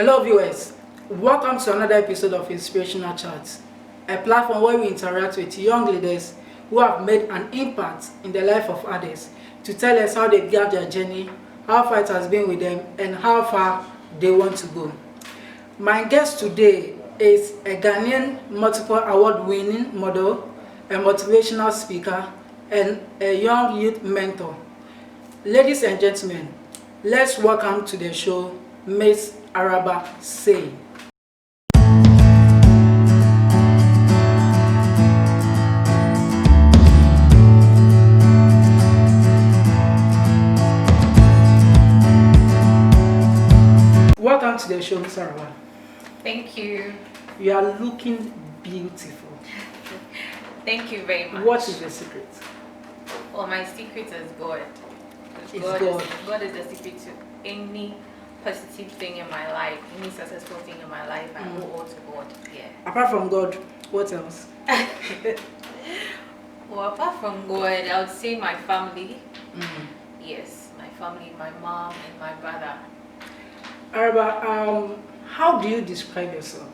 Hello viewers, welcome to another episode of Inspirational Chat, a platform where we interact with young leaders who have made an impact in the life of others to tell us how they began their journey, how far it has been with them, and how far they want to go. My guest today is a Ghanaian multiple award-winning model, a motivational speaker, and a young youth mentor. Ladies and gentlemen, let's welcome to the show Miss Araba Sey. Welcome to the show, Miss Araba. Thank you. You are looking beautiful. Thank you very much. What is the secret? Well, my secret is God. It's God. God is the secret to any positive thing in my life, any successful thing in my life. I owe all to God. Yeah. Apart from God, what else? Well, apart from God, I would say my family. Yes, my family, my mom and my brother. Araba, how do you describe yourself?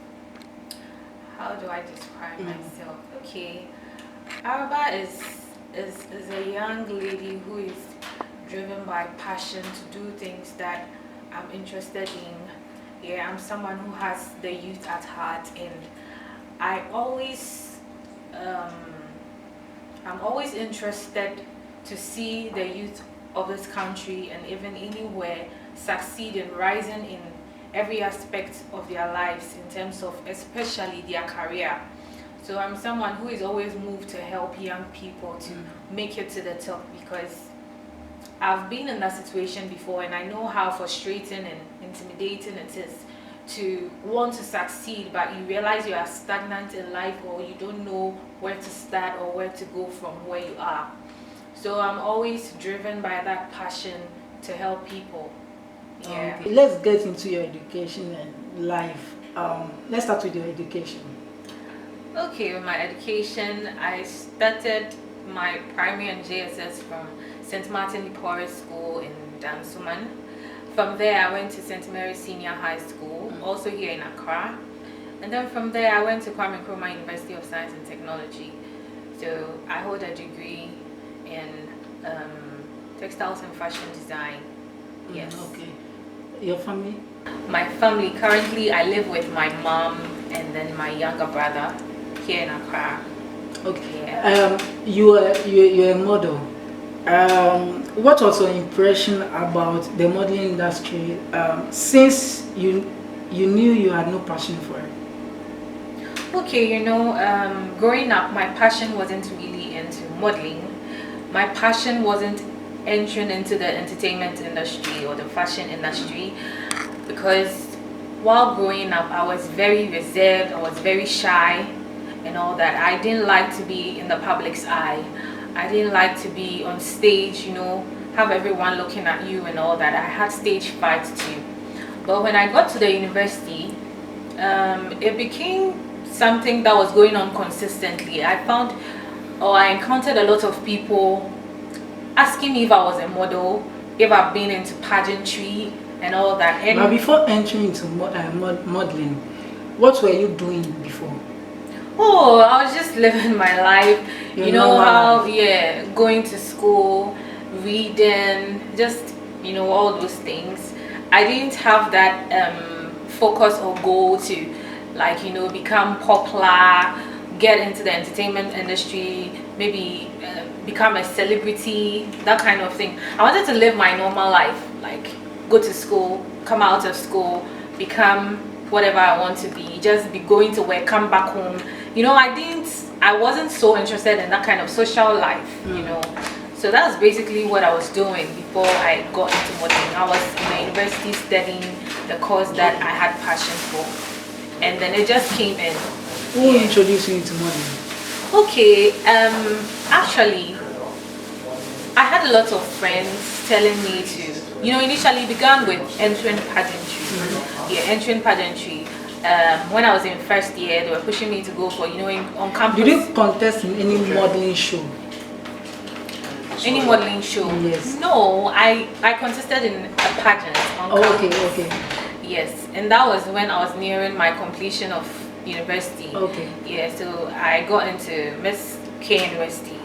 How do I describe myself? Okay, Araba is a young lady who is driven by passion to do things that I'm interested in. Yeah, I'm someone who has the youth at heart, and I'm always interested to see the youth of this country and even anywhere succeed in rising in every aspect of their lives, in terms of especially their career. So I'm someone who is always moved to help young people to make it to the top, because I've been in that situation before, and I know how frustrating and intimidating it is to want to succeed, but you realize you are stagnant in life, or you don't know where to start or where to go from where you are. So I'm always driven by that passion to help people. Yeah. Okay. Let's get into your education and life. Let's start with your education. Okay, with my education, I started my primary and JSS from St. Martin Porres School in Dansuman. From there, I went to St. Mary's Senior High School, also here in Accra. And then from there, I went to Kwame Nkrumah University of Science and Technology. So I hold a degree in textiles and fashion design. Yes. Okay. Your family? My family, currently I live with my mom and then my younger brother here in Accra. Okay. Yeah. You're a model. What was your impression about the modeling industry since you knew you had no passion for it? Okay, growing up, my passion wasn't really into modeling. My passion wasn't entering into the entertainment industry or the fashion industry, because while growing up, I was very reserved, I was very shy and all that. I didn't like to be in the public's eye. I didn't like to be on stage, have everyone looking at you and all that. I had stage fright too. But when I got to the university, it became something that was going on consistently. I encountered a lot of people asking me if I was a model, if I've been into pageantry and all that. And but before entering into modeling, what were you doing before? Oh, I was just living my life. Going to school, reading, just all those things. I didn't have that focus or goal to become popular, get into the entertainment industry, maybe become a celebrity, that kind of thing. I wanted to live my normal life, like go to school, come out of school, become whatever I want to be, just be going to work, come back home. I wasn't so interested in that kind of social life, So that's basically what I was doing before I got into modeling. I was in the university studying the course that I had passion for, and then it just came in. Who introduced you into modeling? Okay, actually, I had a lot of friends telling me to, initially began with entering pageantry. Yeah, entering pageantry. When I was in first year, they were pushing me to go for, on campus. Did you contest in any modeling show? Any modeling show? Yes. No, I contested in a pageant on campus. Okay. Yes, and that was when I was nearing my completion of university. Okay. Yeah, so I got into Miss K University.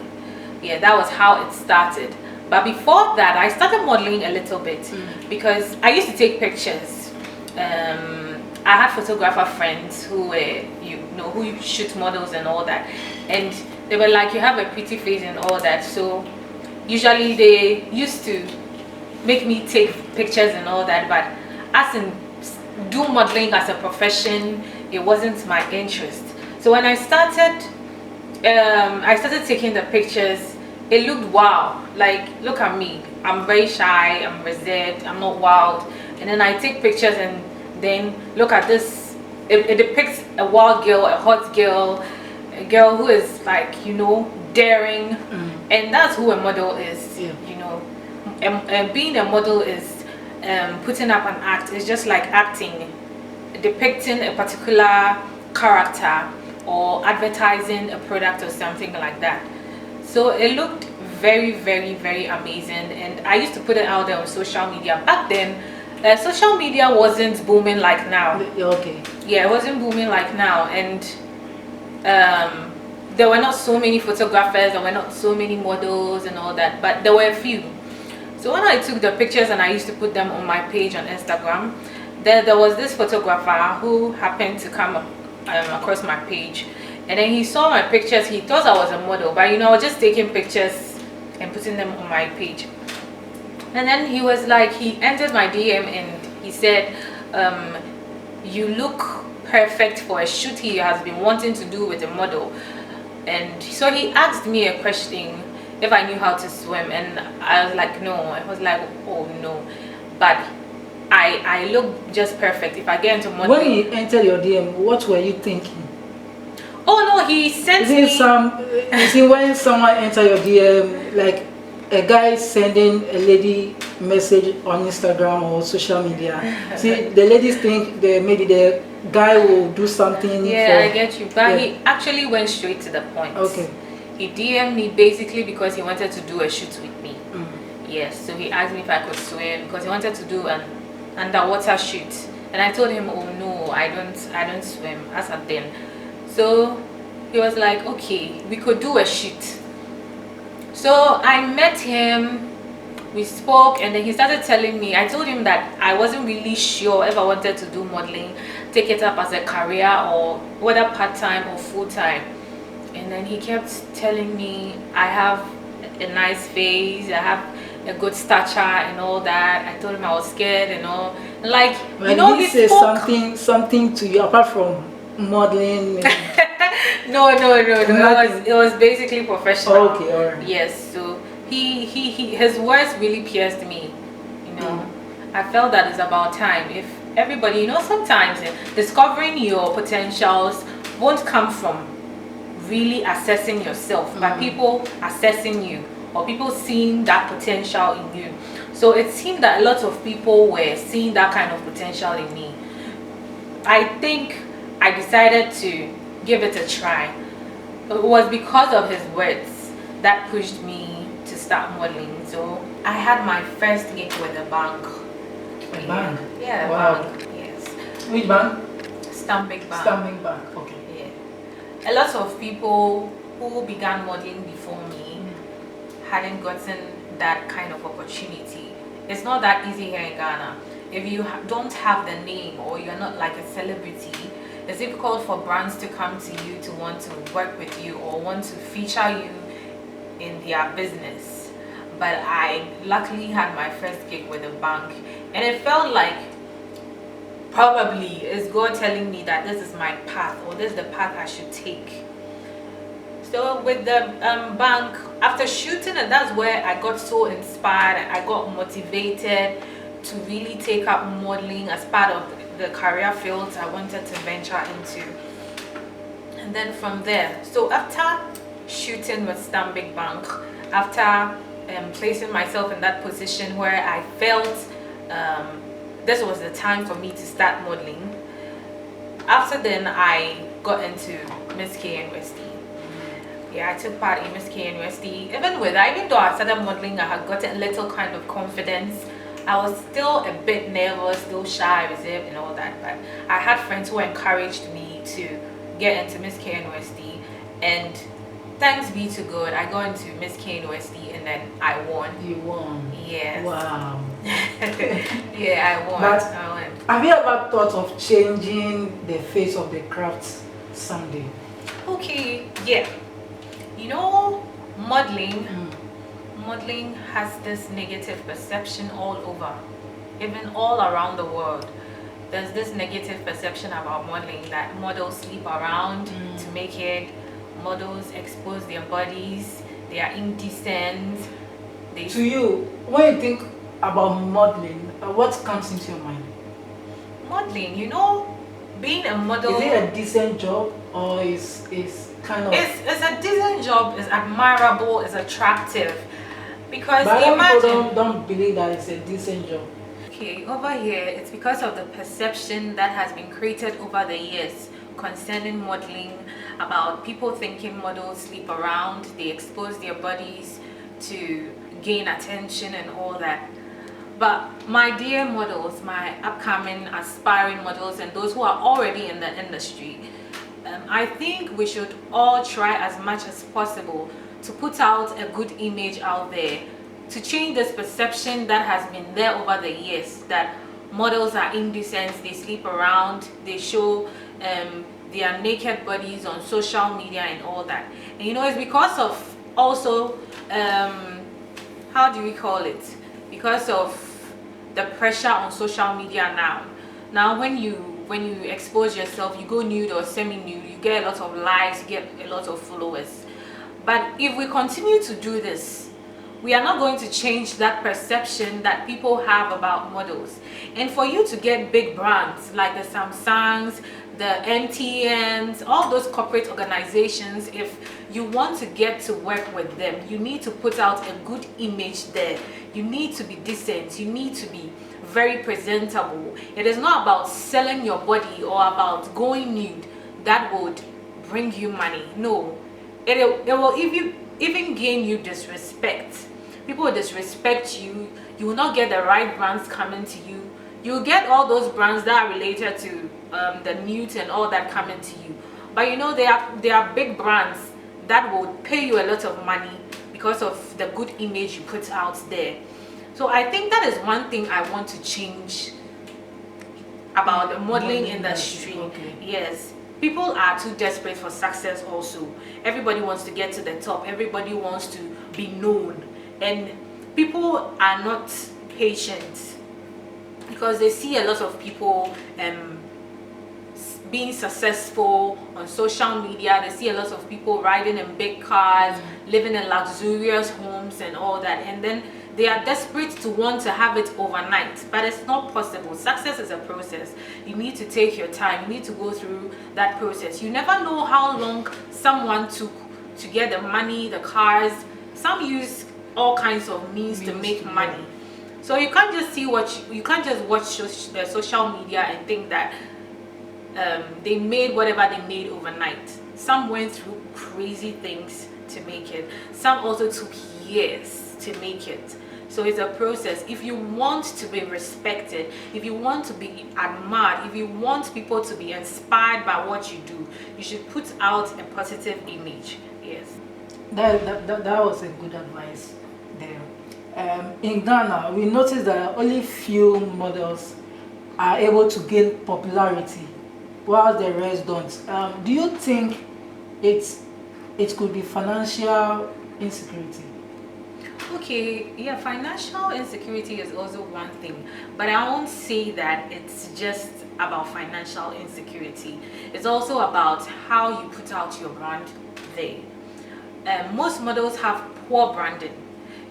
Yeah, that was how it started. But before that, I started modeling a little bit because I used to take pictures. I had photographer friends who were, who shoot models and all that, and they were like, "You have a pretty face and all that." So usually they used to make me take pictures and all that, but as in do modeling as a profession, it wasn't my interest. So when I started taking the pictures, it looked wow. Like, look at me, I'm very shy, I'm reserved, I'm not wild. And then I take pictures and then look at this, it depicts a wild girl, a hot girl, a girl who is like, daring. And that's who a model is. And being a model is putting up an act. It's just like acting, depicting a particular character or advertising a product or something like that. So it looked very, very, very amazing, and I used to put it out there on social media. Back then, social media wasn't booming like now. Okay. Yeah, it wasn't booming like now, and there were not so many photographers, there were not so many models and all that, but there were a few. So when I took the pictures and I used to put them on my page on Instagram, there was this photographer who happened to come across my page, and then he saw my pictures. He thought I was a model, but I was just taking pictures and putting them on my page. And then he was like, he entered my DM and he said, "You look perfect for a shoot he has been wanting to do with a model." And so he asked me a question if I knew how to swim, and I was like, no. I was like, oh no, but I look just perfect if I get into modeling. When he entered your DM, what were you thinking? Oh no, he sent me. You see, when someone enter your DM, like a guy sending a lady message on Instagram or social media, see, the ladies think that maybe the guy will do something. Yeah, I get you, but he actually went straight to the point. Okay. He DM'd me basically because he wanted to do a shoot with me. Yes, so he asked me if I could swim because he wanted to do an underwater shoot, and I told him, oh no, I don't swim as at then. So he was like, okay, we could do a shoot. So I met him, we spoke, and then he started telling me, I told him that I wasn't really sure if I wanted to do modeling, take it up as a career, or whether part-time or full-time. And then he kept telling me I have a nice face, I have a good stature and all that. I told him I was scared and all. Like, he said something to you apart from modeling. No. It was basically professional. Okay, alright. Yes, so his words really pierced me. I felt that it's about time. If everybody, sometimes discovering your potentials won't come from really assessing yourself, but people assessing you or people seeing that potential in you. So it seemed that a lot of people were seeing that kind of potential in me. I think I decided to give it a try. It was because of his words that pushed me to start modeling. So I had my first gig with a bank. A bank? Yeah, wow. bank. Yes. Which bank? Stanbic Bank. Stanbic Bank. Okay. Yeah. A lot of people who began modeling before me hadn't gotten that kind of opportunity. It's not that easy here in Ghana. If you don't have the name or you're not like a celebrity, it's difficult for brands to come to you to want to work with you or want to feature you in their business. But I luckily had my first gig with a bank, and it felt like probably it's God telling me that this is my path, or this is the path I should take. So with the bank, after shooting, and that's where I got so inspired, I got motivated to really take up modeling as part of the career fields I wanted to venture into. And then from there, so after shooting with Stanbic Bank, after placing myself in that position where I felt this was the time for me to start modeling, after then I got into Miss K University. Yeah, I took part in Miss K University. Even though I started modeling, I had gotten a little kind of confidence. I was still a bit nervous, still shy, reserved, and all that. But I had friends who encouraged me to get into Miss KNUSD, and thanks be to God, I got into Miss KNUSD, and then I won. You won. Yes. Wow. Yeah, I won. But I won. have you ever thought of changing the face of the craft someday? Okay, yeah. You know, modeling has this negative perception all over, even all around the world. There's this negative perception about modeling that models sleep around to make it, models expose their bodies, they are indecent. To you, when you think about modeling, what comes into your mind? Modeling, you know, being a model. Is it a decent job, or is kind of? It's a decent job. It's admirable. It's attractive. Because but imagine, people don't believe that it's a decent job. Okay, over here, it's because of the perception that has been created over the years concerning modeling, about people thinking models sleep around, they expose their bodies to gain attention and all that. But my dear models, my upcoming aspiring models, and those who are already in the industry, I think we should all try as much as possible to put out a good image out there, to change this perception that has been there over the years, that models are indecent, they sleep around, they show their naked bodies on social media and all that. And you know, it's because of also how do we call it, because of the pressure on social media now when you expose yourself, you go nude or semi-nude, you get a lot of likes, you get a lot of followers. But if we continue to do this, we are not going to change that perception that people have about models. And for you to get big brands like the Samsungs, the MTNs, all those corporate organizations, if you want to get to work with them, you need to put out a good image there. You need to be decent. You need to be very presentable. It is not about selling your body or about going nude that would bring you money. No, it will even gain you disrespect. People will disrespect you. You will not get the right brands coming to you. You'll get all those brands that are related to the nudes and all that coming to you. But you know, there are big brands that will pay you a lot of money because of the good image you put out there. So I think that is one thing I want to change about the modeling industry. Okay. Yes, people are too desperate for success also. Everybody wants to get to the top. Everybody wants to be known. And people are not patient because they see a lot of people being successful on social media. They see a lot of people riding in big cars, living in luxurious homes and all that, and then they are desperate to want to have it overnight. But it's not possible. Success is a process. You need to take your time. You need to go through that process. You never know how long someone took to get the money, the cars. Some use all kinds of means to make money. So you can't just see you can't just watch the social media and think that they made whatever they made overnight. Some went through crazy things to make it. Some also took years to make it. So it's a process. If you want to be respected, if you want to be admired, if you want people to be inspired by what you do, you should put out a positive image. Yes. That was a good advice there. In Ghana, we noticed that only few models are able to gain popularity, while the rest don't. Do you think it could be financial insecurity? Okay, yeah, financial insecurity is also one thing, but I won't say that it's just about financial insecurity. It's also about how you put out your brand there. Most models have poor branding,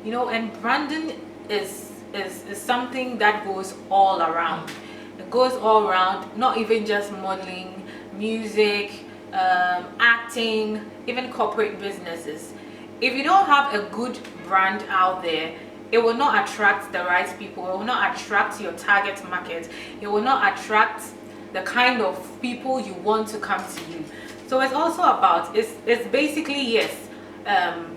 you know, and branding is something that goes all around. It goes all around, not even just modeling, music, acting, even corporate businesses. If you don't have a good brand out there, it will not attract the right people. It will not attract your target market. It will not attract the kind of people you want to come to you. So it's also about, it's basically, yes,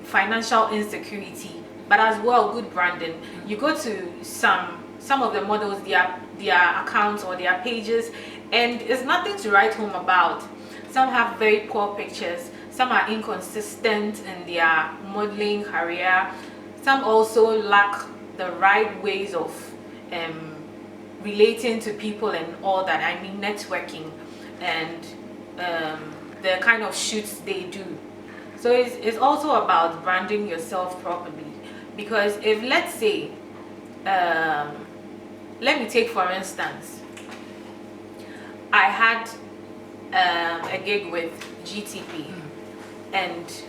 financial insecurity, but as well good branding. You go to some some of the models, their accounts or their pages, and it's nothing to write home about. Some have very poor pictures, some are inconsistent in their modeling career, some also lack the right ways of relating to people and all that. I mean, networking and the kind of shoots they do. So it's also about branding yourself properly. Because if, let's say, let me take for instance, I had a gig with GTP, and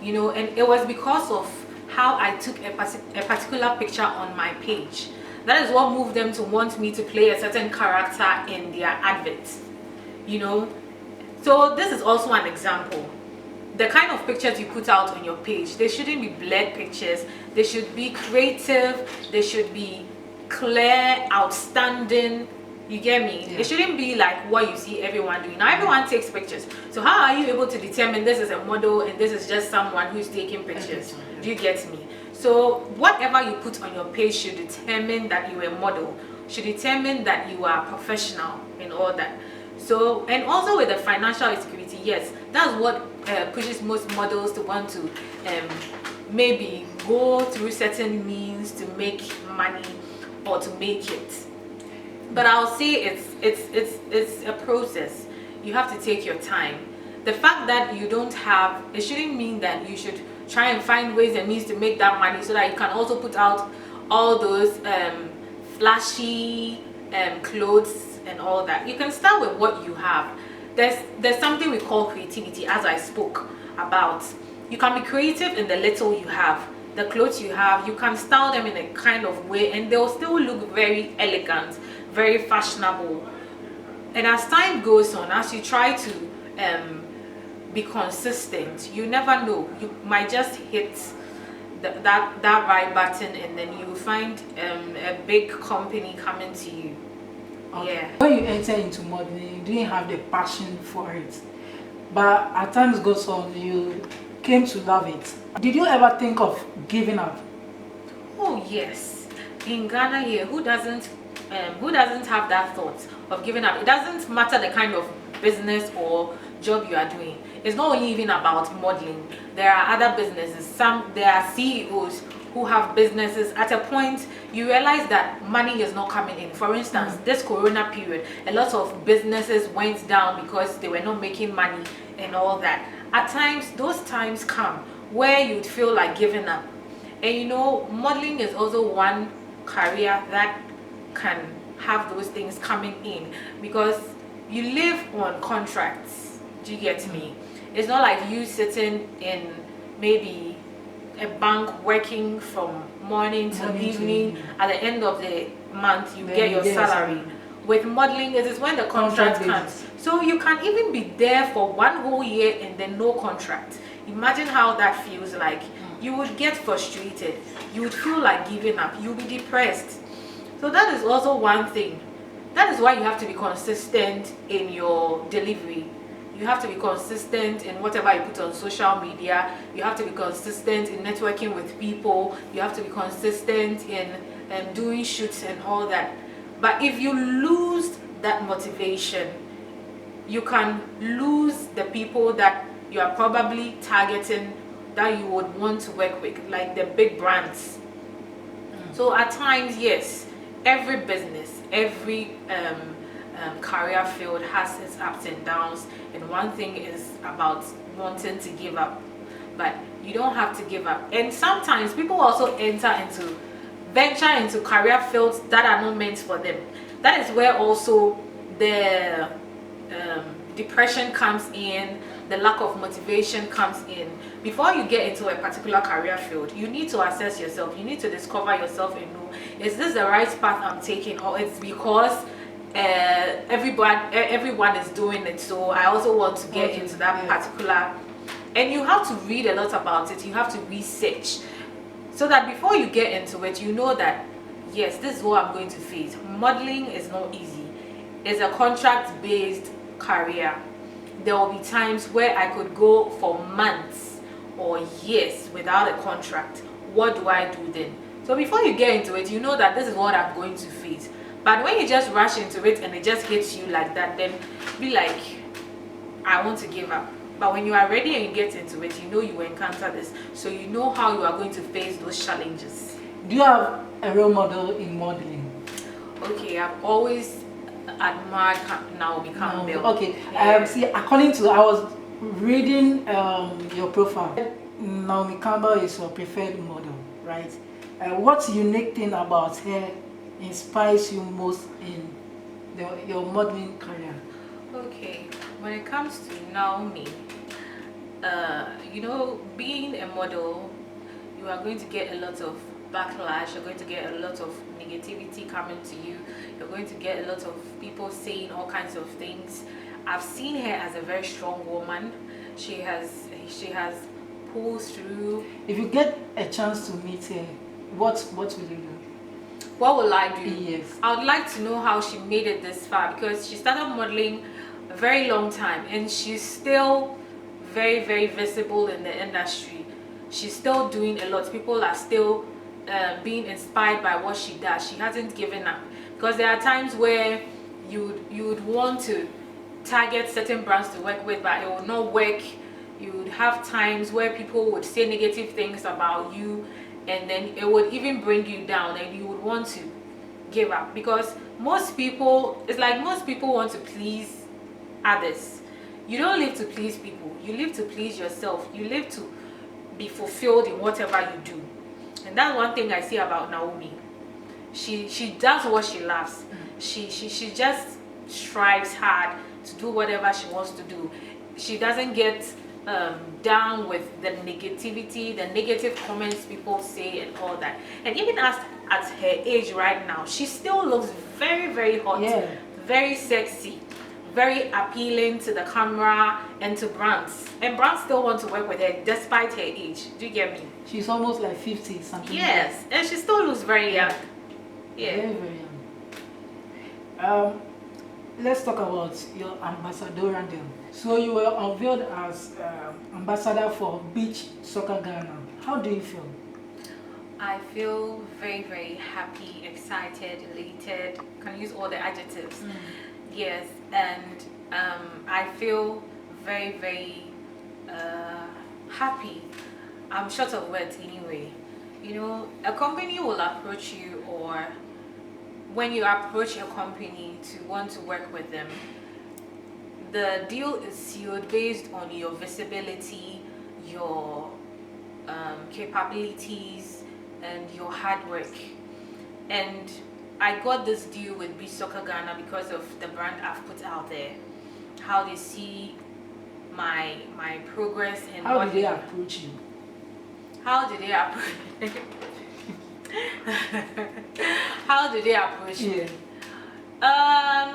and it was because of how I took a particular picture on my page. That is what moved them to want me to play a certain character in their adverts. So this is also an example. The kind of pictures you put out on your page, they shouldn't be blurred pictures. They should be creative. They should be clear, outstanding. You get me? Yeah. It shouldn't be like what you see everyone doing. Now everyone takes pictures. So how are you able to determine this is a model and this is just someone who's taking pictures? Do you get me? So whatever you put on your page should determine that you're a model, should determine that you are professional and all that. So, and also with the financial insecurity, yes, that's what pushes most models to want to maybe go through certain means to make money or to make it. But I'll say it's a process. You have to take your time. The fact that you don't have, it shouldn't mean that you should try and find ways and means to make that money so that you can also put out all those flashy clothes and all that. You can start with what you have. There's something we call creativity, as I spoke about. You can be creative in the little you have. The clothes you have, you can style them in a kind of way and they'll still look very elegant, very fashionable. And as time goes on, as you try to be consistent, you never know, you might just hit that right button and then you find a big company coming to you. Okay. Yeah. When you enter into modeling, you didn't have the passion for it, but as time goes on, you came to love it. Did you ever think of giving up? Oh yes. In Ghana here, who doesn't have that thought of giving up? It doesn't matter the kind of business or job you are doing. It's not only even about modeling. There are other businesses. There are CEOs who have businesses. At a point you realize that money is not coming in. For instance, this corona period, a lot of businesses went down because they were not making money and all that. At times, those times come where you'd feel like giving up. And modeling is also one career that can have those things coming in because you live on contracts. Do you get me? It's not like you sitting in maybe a bank working from morning till evening. At the end of the month you get your salary. With modeling, it is when the contract comes. So you can even be there for one whole year and then no contract. Imagine how that feels like. You would get frustrated. You would feel like giving up. You'll be depressed. So that is also one thing. That is why you have to be consistent in your delivery. You have to be consistent in whatever you put on social media. You have to be consistent in networking with people. You have to be consistent in doing shoots and all that. But if you lose that motivation, you can lose the people that you are probably targeting that you would want to work with, like the big brands. So at times, yes, every business, every career field has its ups and downs, and one thing is about wanting to give up, but you don't have to give up. And sometimes people also venture into career fields that are not meant for them. That is where also the depression comes in, the lack of motivation comes in. Before you get into a particular career field, you need to assess yourself. You need to discover yourself and know, is this the right path I'm taking, or it's because everyone is doing it, so I also want to get into that particular. And you have to read a lot about it. You have to research so that before you get into it, you know that yes, this is what I'm going to face. Modeling is not easy. It's a contract based career. There will be times where I could go for months or years without a contract. What do I do then? So before you get into it, you know that this is what I'm going to face. But when you just rush into it and it just hits you like that, then be like, I want to give up. But when you are ready and you get into it, you know you will encounter this. So you know how you are going to face those challenges. Do you have a role model in modeling? Okay, I've always admired Naomi Campbell. Okay, Yeah. see, according to, I was reading your profile. Naomi Campbell is your preferred model, right? What unique thing about her inspires you most in your modeling career? Okay, when it comes to Naomi, you know, being a model, you are going to get a lot of backlash, you're going to get a lot of negativity coming to you, you're going to get a lot of people saying all kinds of things. I've seen her as a very strong woman. She has pulled through. If you get a chance to meet her, what will you do? What will I do? Yes. I would like to know how she made it this far, because she started modeling a very long time and she's still very, very visible in the industry. She's still doing a lot. People are still being inspired by what she does. She hasn't given up, because there are times where you would want to target certain brands to work with, but it will not work. You would have times where people would say negative things about you, and then it would even bring you down, and you would want to give up, because most people want to please others. You don't live to please people, you live to please yourself. You live to be fulfilled in whatever you do. And that's one thing I see about Naomi. She does what she loves. She just strives hard to do whatever she wants to do. She doesn't get down with the negativity, the negative comments people say and all that. And even at her age right now, she still looks very, very hot, very sexy, very appealing to the camera and to brands. And brands still want to work with her despite her age. Do you get me? She's almost like 50 something. Yes, and she still looks very young. Yeah. Very, very young. Let's talk about your ambassadorial deal. So you were unveiled as ambassador for Beach Soccer Ghana. How do you feel? I feel very, very happy, excited, elated. Can use all the adjectives. Yes, and I feel very, very happy. I'm short of words anyway. You know, a company will approach you, or when you approach a company to want to work with them, the deal is sealed based on your visibility, your capabilities, and your hard work. And I got this deal with Beach Soccer Ghana because of the brand I've put out there, how they see my progress and how did they approach you? How did they approach? How did they approach me?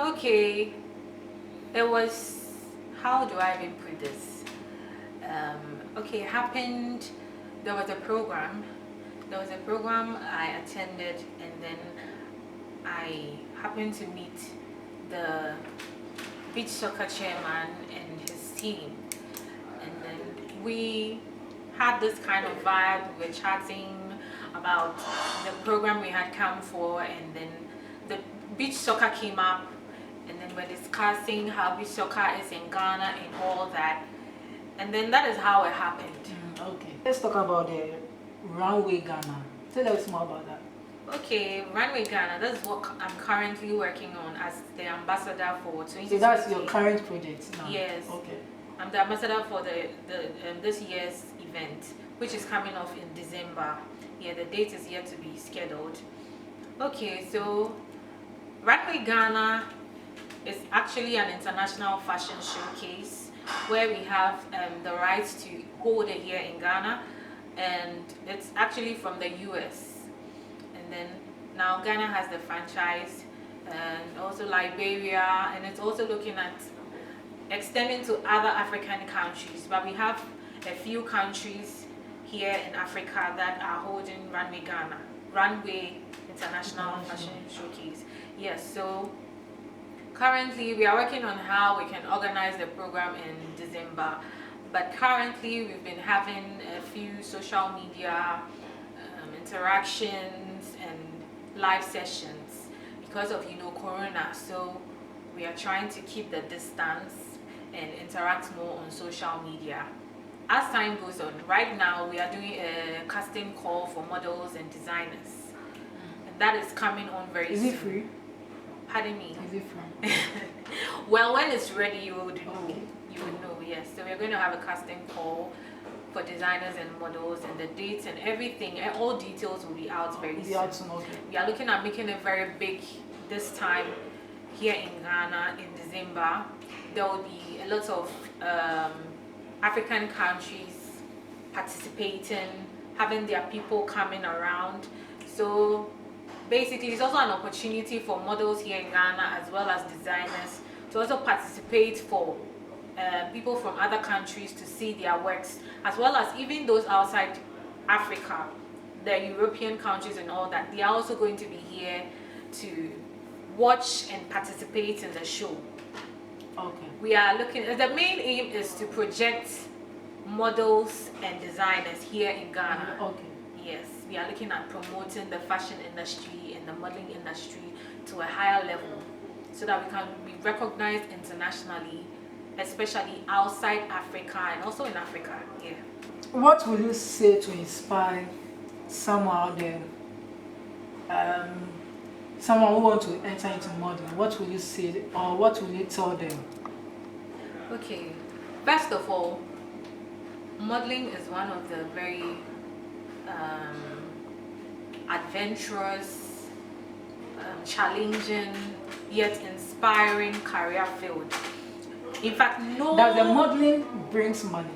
Okay. It was, how do I even put this? Okay, it happened. There was a program I attended, and then I happened to meet the beach soccer chairman and his team, and then we had this kind of vibe. We were chatting about the program we had come for, and then the beach soccer came up, and then we're discussing how beach soccer is in Ghana and all that, and then that is how it happened. Okay, let's talk about the Runway Ghana. Tell us more about that. Okay, Runway Ghana, that's what I'm currently working on as the ambassador for 2020. So that's your current project now? Yes. Okay. I'm the ambassador for the this year's event, which is coming off in December. Yeah, the date is yet to be scheduled. Okay, so Runway Ghana is actually an international fashion showcase where we have the rights to hold it here in Ghana, and it's actually from the US. And then now Ghana has the franchise, and also Liberia, and it's also looking at extending to other African countries. But we have a few countries here in Africa that are holding Runway Ghana, Runway International Fashion Showcase. Yes, so currently we are working on how we can organize the program in December. But currently we've been having a few social media interactions and live sessions because of Corona. So we are trying to keep the distance and interact more on social media. As time goes on, right now we are doing a casting call for models and designers, and that is coming on very soon. Is it free? Pardon me. Is it free? Well, when it's ready, you would know. Okay. You would know, yes. So we're going to have a casting call for designers and models, and the dates and everything, and all details will be out very soon. Okay. We are looking at making it very big this time here in Ghana in December. There will be a lot of African countries participating, having their people coming around. So basically, it's also an opportunity for models here in Ghana as well as designers to also participate, for people from other countries to see their works, as well as even those outside Africa, the European countries and all that. They are also going to be here to watch and participate in the show. Okay. We are looking, the main aim is to project models and designers here in Ghana. Okay. Yes, we are looking at promoting the fashion industry and the modeling industry to a higher level, so that we can be recognized internationally, especially outside Africa and also in Africa. Yeah. What will you say to inspire someone out there, someone who wants to enter into modeling? What will you say, or what will you tell them? Okay, first of all, modeling is one of the very adventurous, challenging, yet inspiring career field. In fact, Does the modeling brings money?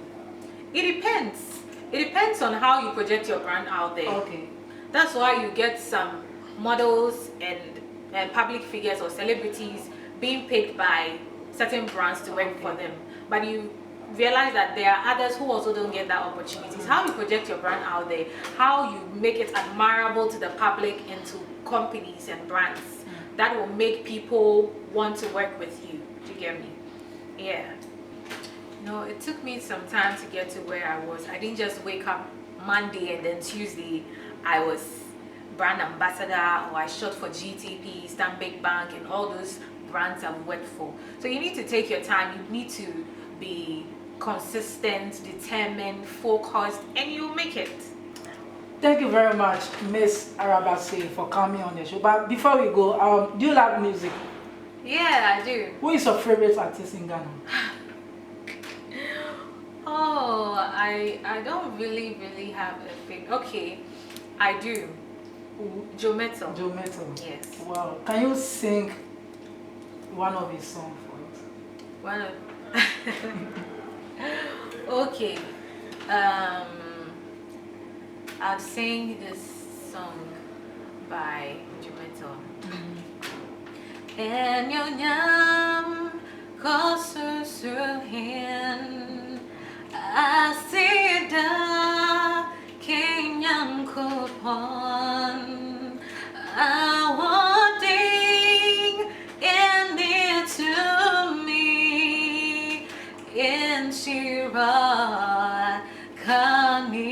It depends. It depends on how you project your brand out there. Okay. That's why you get some models and public figures or celebrities being paid by certain brands to work for them. But you realize that there are others who also don't get that opportunity. It's how you project your brand out there, how you make it admirable to the public and to companies and brands, that will make people want to work with you. Do you get me? Yeah. No, it took me some time to get to where I was. I didn't just wake up Monday and then Tuesday I was brand ambassador, or I shot for GTP, Stanbic Bank, and all those brands I've worked for. So you need to take your time. You need to be consistent, determined, focused, and you'll make it. Thank you very much, Miss Araba Sey, for coming on the show. But before we go, do you like music? Yeah, I do. Who is your favorite artist in Ghana? Oh, I don't really have a favorite. Okay, I do. Joe Metal. Joe Metal. Yes. Wow. Can you sing one of his songs for us? One of okay. I'll sing this song by Joe Metal. And your name kosusuhin asida kenyang kupon awarding in it to me in Shira kanidinda.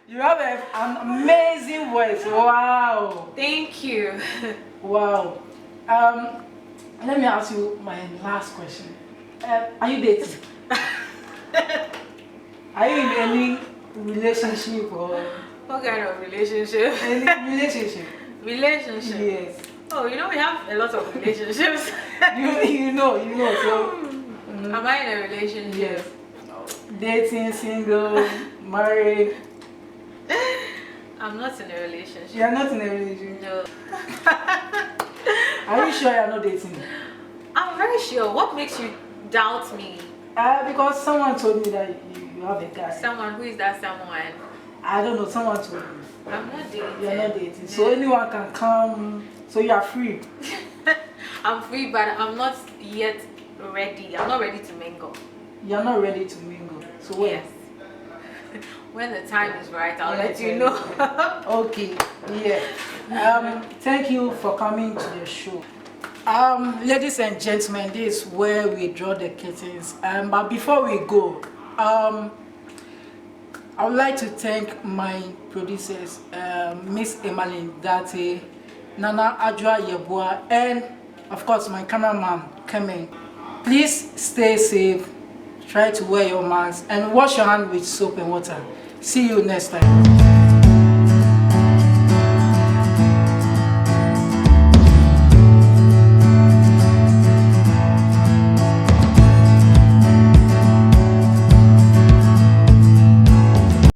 You have an amazing voice. Wow. Thank you. Wow. Let me ask you my last question. Are you dating? Are you in any relationship or What kind of relationship? any relationship? Relationship. Yes. Oh, we have a lot of relationships. you know. So Am I in a relationship? yes. Dating, single, married. I'm not in a relationship. You are not in a relationship. No. Are you sure you are not dating? I'm very sure. What makes you doubt me? Because someone told me that you have a guy. Someone, who is that someone? I don't know. Someone told me. I'm not dating. You are not dating. So anyone can come. So you are free. I'm free, but I'm not yet ready. I'm not ready to mingle. You are not ready to mingle. So when? Yes. When the time is right, I'll let you know. Okay. Yeah. Thank you for coming to the show. Ladies and gentlemen, this is where we draw the curtains. But before we go, I would like to thank my producers, Miss Emmeline Date, Nana Adwa Yeboah, and of course my cameraman, Kemen. Please stay safe, try to wear your mask, and wash your hand with soap and water. See you next time.